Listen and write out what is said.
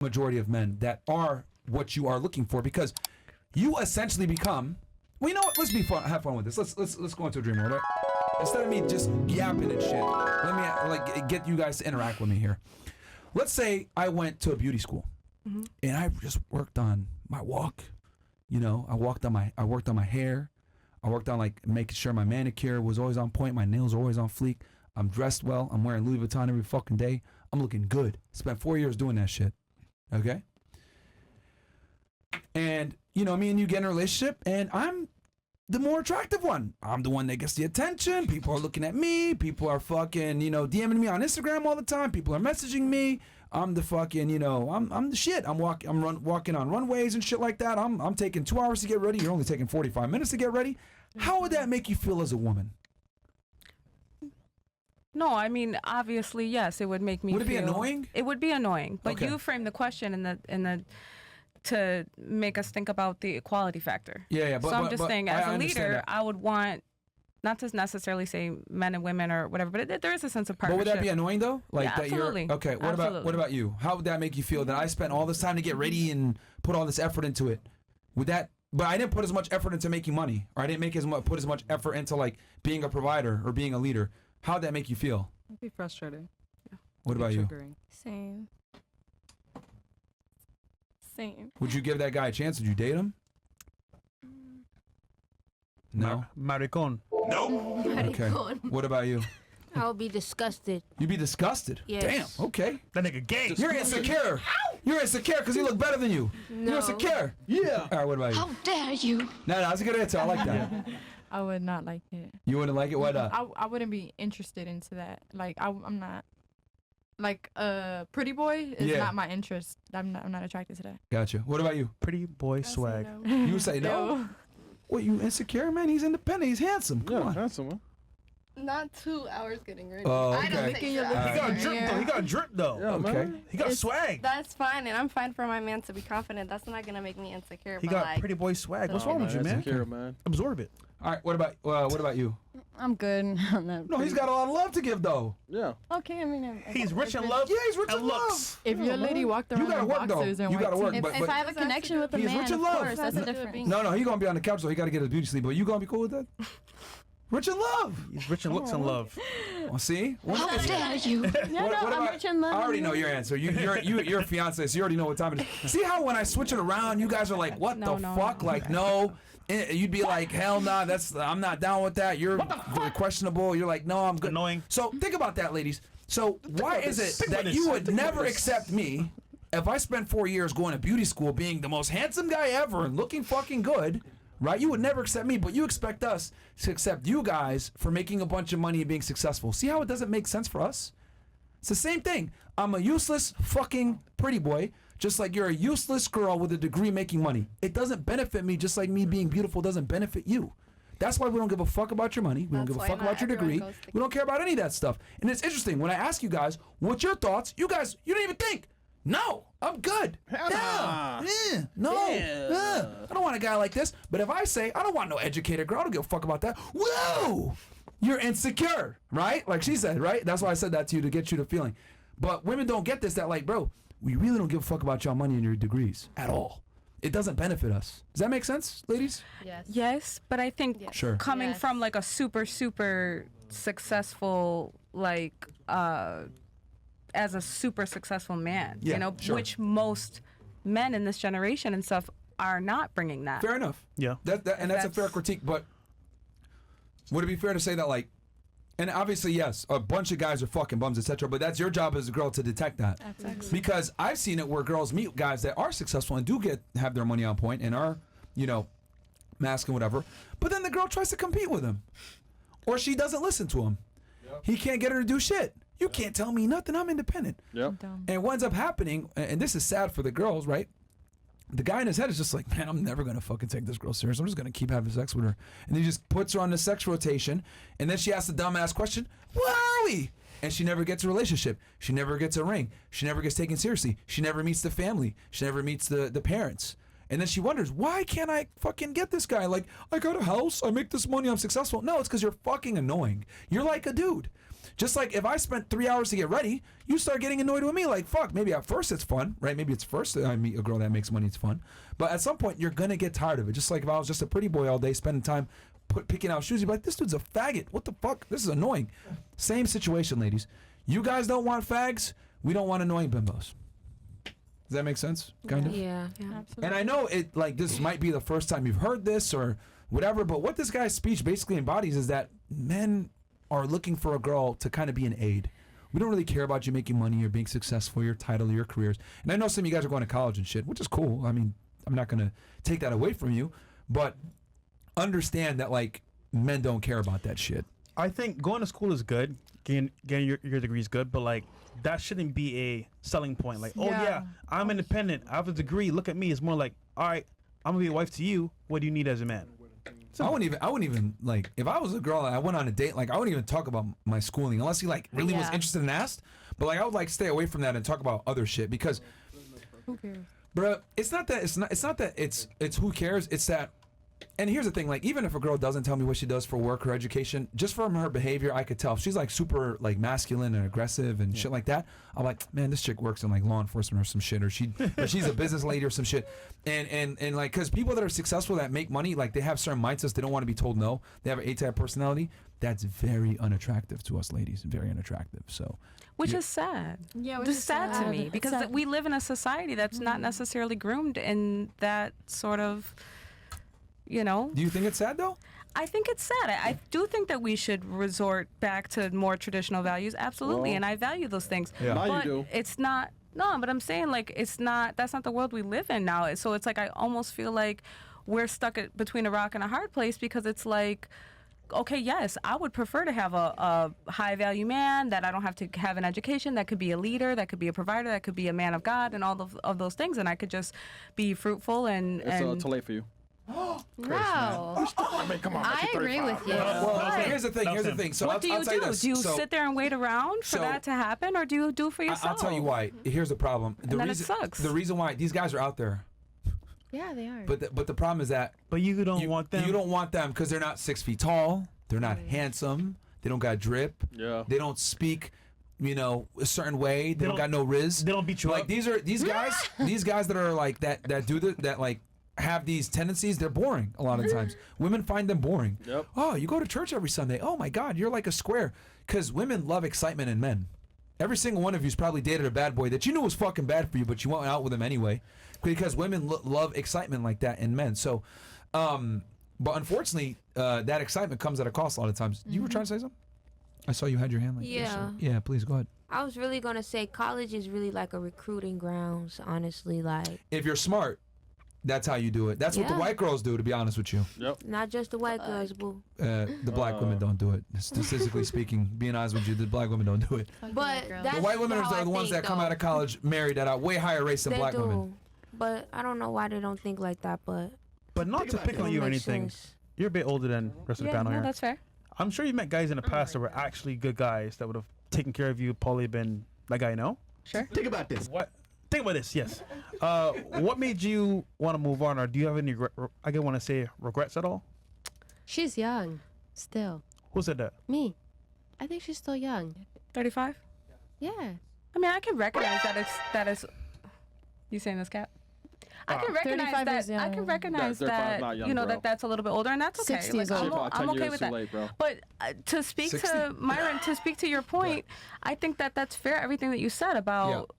majority of men that are what you are looking for, because you essentially become. Well, you know what? Let's have fun with this. Let's go into a dream world, right? Instead of me just yapping and shit, let me get you guys to interact with me here. Let's say I went to a beauty school, and I just worked on my walk. You know, I worked on my hair. I worked on like making sure my manicure was always on point. My nails are always on fleek. I'm dressed well. I'm wearing Louis Vuitton every fucking day. I'm looking good. Spent 4 years doing that shit. Okay. And you know, me and you get in a relationship, and I'm the more attractive one. I'm the one that gets the attention. People are looking at me. People are fucking, you know, DMing me on Instagram all the time. People are messaging me. I'm the fucking, you know, I'm the shit. I'm walking on runways and shit like that. I'm taking 2 hours to get ready. You're only taking 45 minutes to get ready. How would that make you feel as a woman? No, I mean, obviously, yes, it would make me. Would it be annoying? It would be annoying, but Okay. you framed the question in the to make us think about the equality factor. Yeah. So I'm just saying, as a leader, that. I would want not to necessarily say men and women or whatever, but there is a sense of But partnership. would that be annoying though? Like Yeah, that absolutely. you're okay. What about you? How would that make you feel that I spent all this time to get ready and put all this effort into it? Would that? But I didn't put as much effort into making money, or I didn't put as much effort into like being a provider or being a leader. How would that make you feel? It'd be frustrating. What about you? Triggering. Same. Would you give that guy a chance? Would you date him? No. Maricon. Okay. What about you? I'll be disgusted. You'd be disgusted. Yes. Damn. Okay. That nigga gay. You're insecure. You're insecure because he look better than you. No. You're insecure. Yeah. All right. What about you? How dare you? No, that's a good answer. I like that. I would not like it. You wouldn't like it? Why not? I wouldn't be interested into that. Like I'm not. Like pretty boy is Yeah. not my interest. I'm not attracted to that. Gotcha. What about you? Pretty boy swag. You would say no? What, you insecure, man? He's independent. He's handsome. Come on. handsome, man. Not 2 hours getting ready. Oh, I don't okay. think He so. got He got drip though. He got drip though. Yeah, Okay. man. He got swag. That's fine, and I'm fine for my man to be confident. That's not gonna make me insecure. He but got like, pretty boy swag. What's No. wrong with you, man? Insecure, man. Absorb it. All right. What about you? I'm good on that. No, he's got a lot of love to give, though. Yeah. Okay, I mean, He's rich in love. Yeah, he's rich and in looks. love. If your lady walked around gotta in work, though. boxers and You white gotta work, tees, but- if I have a connection with a He's man, rich in of love. course, that's a difference. No, he gonna be on the couch, so he gotta get his beauty sleep. But you gonna be cool with that? Rich in love. He's rich in looks and love. Well, see? How dare you? Yeah, no, I'm rich in love. I already know your answer. You're a fiance, so you already know what time it is. See how when I switch it around, you guys are like, "What No, the no, fuck?" no. Like, no. You'd be like, "Hell nah, I'm not down with that. You're very questionable." You're like, "No, I'm good." Annoying. So think about that, ladies. So why is it that you would never accept me if I spent 4 years going to beauty school, being the most handsome guy ever and looking fucking good? Right? You would never accept me, but you expect us to accept you guys for making a bunch of money and being successful. See how it doesn't make sense for us? It's the same thing. I'm a useless fucking pretty boy, just like you're a useless girl with a degree making money. It doesn't benefit me, just like me being beautiful doesn't benefit you. That's why we don't give a fuck about your money. We don't That's give a why fuck not about your everyone degree. goes to- We don't care about any of that stuff. And it's interesting, when I ask you guys, what's your thoughts? You guys, you don't even think. No, I'm good. Yeah. No. I don't want a guy like this. But if I say, I don't want no educated girl, I don't give a fuck about that. Whoa! You're insecure, right? Like she said, right? That's why I said that to you, to get you the feeling. But women don't get this, that like, bro, we really don't give a fuck about y'all money and your degrees at all. It doesn't benefit us. Does that make sense, ladies? Yes. Yes, but I think Sure. coming Yes. from like a super successful as a super successful man, Yeah, you know, sure. which most men in this generation and stuff are not bringing that. Fair enough. Yeah. And that's a fair That's- critique, but would it be fair to say that, like, and obviously, yes, a bunch of guys are fucking bums, etc., but that's your job as a girl to detect that. Because I've seen it where girls meet guys that are successful and do have their money on point and are, you know, masculine, whatever, but then the girl tries to compete with him. Or she doesn't listen to him. He can't get her to do shit. You can't tell me nothing, I'm independent. Yep. And what ends up happening, and this is sad for the girls, right? The guy in his head is just like, man, I'm never gonna fucking take this girl serious. I'm just gonna keep having sex with her. And he just puts her on the sex rotation, and then she asks the dumbass question, where are we? And she never gets a relationship. She never gets a ring. She never gets taken seriously. She never meets the family. She never meets the parents. And then she wonders, why can't I fucking get this guy? Like, I got a house, I make this money, I'm successful. No, it's because you're fucking annoying. You're like a dude. Just like if I spent 3 hours to get ready, you start getting annoyed with me. Like, fuck, maybe at first it's fun, right? Maybe it's first that I meet a girl that makes money, it's fun. But at some point, you're going to get tired of it. Just like if I was just a pretty boy all day, spending time picking out shoes, you'd be like, this dude's a faggot. What the fuck? This is annoying. Same situation, ladies. You guys don't want fags. We don't want annoying bimbos. Does that make sense? Kind of? Yeah. Absolutely. And I know it, like, this might be the first time you've heard this or whatever, but what this guy's speech basically embodies is that men are looking for a girl to kind of be an aid. We don't really care about you making money or being successful, your title, your careers. And I know some of you guys are going to college and shit, which is cool. I mean, I'm not going to take that away from you, but understand that, like, men don't care about that shit. I think going to school is good. Getting your degree is good, but like that shouldn't be a selling point. Like, oh yeah, I'm independent. I have a degree. Look at me. It's more like, all right, I'm gonna be a wife to you. What do you need as a man? I wouldn't even like, if I was a girl and I went on a date, like, I wouldn't even talk about my schooling unless he like really was interested and asked. But like, I would like stay away from that and talk about other shit because, Who cares? bruh, it's not that it's who cares. It's that. And here's the thing, like, even if a girl doesn't tell me what she does for work or education, just from her behavior, I could tell. If she's like super like masculine and aggressive and shit like that, I'm like, man, this chick works in like law enforcement or some shit, or she's a business lady or some shit. And like, because people that are successful that make money, like, they have certain mindsets. They don't want to be told no. They have an A-type personality. That's very unattractive to us ladies. Very unattractive. So, Which is sad. Yeah, which Just is sad to sad. me It's because sad. we live in a society that's not necessarily groomed in that sort of, you know. do you think it's sad though? I think it's sad. I do think that we should resort back to more traditional values, absolutely, and I value those things. Yeah. Now you But do. it's not. No, but I'm saying, like, that's not the world we live in now. So it's like I almost feel like we're stuck between a rock and a hard place because it's like, okay, yes, I would prefer to have a high value man that I don't have to have an education, that could be a leader, that could be a provider, that could be a man of God, and all of those things, and I could just be fruitful and. It's too late for you. No. I mean, come on. I agree with you. Well, here's the thing. That Here's was the him. thing. So what I'll do you tell you do? this. Do you So, sit there and wait around for so- that to happen, or do you do it for yourself? I'll tell you why. Here's the problem. The then it reason, sucks. The reason why these guys are out there, Yeah, they are. but the problem is that But you don't want them. You don't want them because they're not 6 feet tall. They're not handsome. They don't got drip. Yeah. They don't speak, a certain way. They don't got no riz. They don't beat you Like up. these guys. These guys that are like that do that like have these tendencies. They're boring a lot of times. Women find them boring. Yep. Oh, you go to church every Sunday. Oh my God, you're like a square. Because women love excitement in men. Every single one of you's probably dated a bad boy that you knew was fucking bad for you, but you went out with him anyway. Because women love excitement like that in men. So, but unfortunately, that excitement comes at a cost a lot of times. You were trying to say something? I saw you had your hand like this. Yeah. Yeah, please go ahead. I was really gonna say college is really like a recruiting grounds, honestly. Like, If you're smart, that's how you do it. That's what the Yeah. white girls do, to be honest with you. Yep. not just the white girls, boo. The black women don't do it. Statistically speaking, being honest with you, the black women don't do it. But that's The white women how are I the ones think, that come though. out of college married at a way higher rates than They black do. women. But I don't know why they don't think like that. But But not to pick it on you or makes anything. sense. You're a bit older than the rest of the Yeah, panel no, here. that's fair. I'm sure you met guys in the past that were actually good guys that would have taken care of you, probably been that guy, no? Sure. Think about this. What? Think about this, yes. What made you want to move on, or do you have any, I want to say, regrets at all? She's young, still. Who said that? Me. I think she's still young. 35. Yeah. I mean, I can recognize that it's. You saying this, Cap? I can recognize 35 that. is I young. can recognize 35 that. not young, You know bro. that's a little bit older, and that's okay. 60 is Like, older. About 10 I'm okay years with too that. late, bro. But to speak 60? to Myron, to speak to your point, I think that that's fair. Everything that you said about